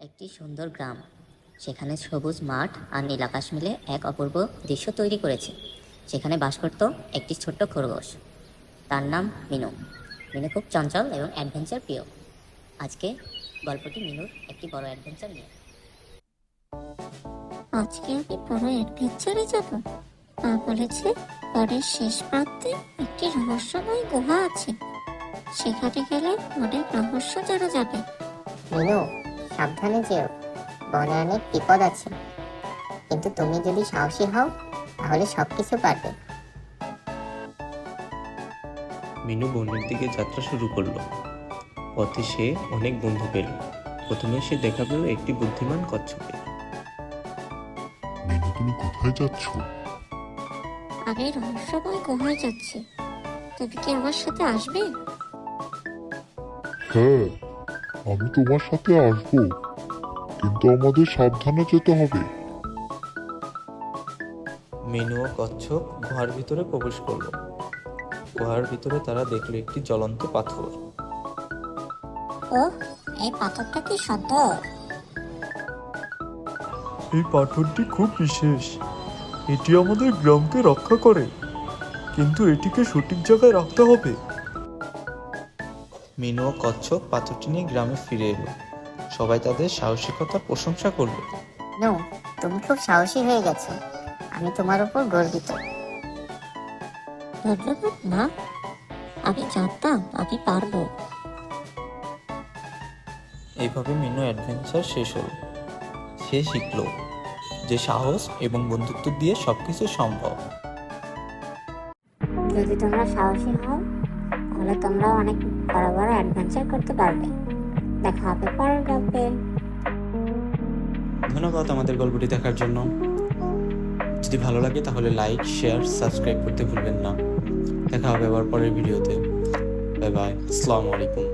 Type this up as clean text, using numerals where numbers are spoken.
একটি সুন্দর গ্রাম, সেখানে সবুজ মাঠ আর নীল আকাশ মিলে এক অপূর্ব দৃশ্য তৈরি করেছে। সেখানে বাস করত একটি ছোট্ট খরগোশ, তার নাম মিনু। মিনু খুব চঞ্চল এবং অ্যাডভেঞ্চার প্রিয়। আজকে গল্পটি মিনুর একটি বড় অ্যাডভেঞ্চার নিয়ে। আজকে আমি বড় অ্যাডভেঞ্চারে যাব। মা বলেছে বনের শেষ প্রান্তে একটি রহস্যময় গুহা আছে, সেখানে গেলে অনেক রহস্য জানা যাবে। মিনু, সাবধানে যেও, বনে অনেক বিপদ আছে, কিন্তু তুমি যদি সাহসী হও তাহলে সবকিছু পারবে। মিনু বনের দিকে যাত্রা শুরু করলো। পথে সে অনেক বন্ধু পেল। প্রথমে সে দেখা পেল একটি বুদ্ধিমান কচ্ছপকে। মিনু, তুমি কোথায় যাচ্ছ? আমি রহস্যময় গুহায় যাচ্ছি, তুমি কি আমার সাথে আসবে? হ্যাঁ, আমি তোমার সাথে আসবো, কিন্তু আমাদের সাবধানে যেতে হবে। মিনু ও কচ্ছপ গুহার ভিতরে প্রবেশ করলো। গুহার ভিতরে তারা দেখলো একটি জ্বলন্ত পাথর। ও, এই পাথরটা কি সুন্দর! এই পাথরটি খুব বিশেষ। এটি আমাদের গ্রামকে রক্ষা করে, কিন্তু এটিকে সঠিক জায়গায় রাখতে হবে। মিনু ও কচ্ছপ পাথরটি নিয়ে গ্রামে ফিরে এলো। সবাই তাদের সাহসিকতার প্রশংসা করলো। নো, তুমি খুব সাহসী হয়ে গেছো, আমি তোমার উপর গর্বিত। ধন্যবাদ মা, আমি জানতাম আমি পারবো। এইভাবে মিনু অ্যাডভেঞ্চার শেষ হলো। সে শিখলো যে সাহস এবং বন্ধুত্ব দিয়ে সবকিছু সম্ভব। যদি তোমরা সাহসী হও তাহলে তোমরাও অনেক বড় বড় অ্যাডভেঞ্চার করতে পারবে। দেখা হবে পরের গল্পে। ধন্যবাদ আমাদের গল্পটি দেখার জন্য। যদি ভালো লাগে তাহলে লাইক, শেয়ার, সাবস্ক্রাইব করতে ভুলবেন না। দেখা হবে আবার পরের ভিডিওতে। বাই বাই, আসসালামু আলাইকুম।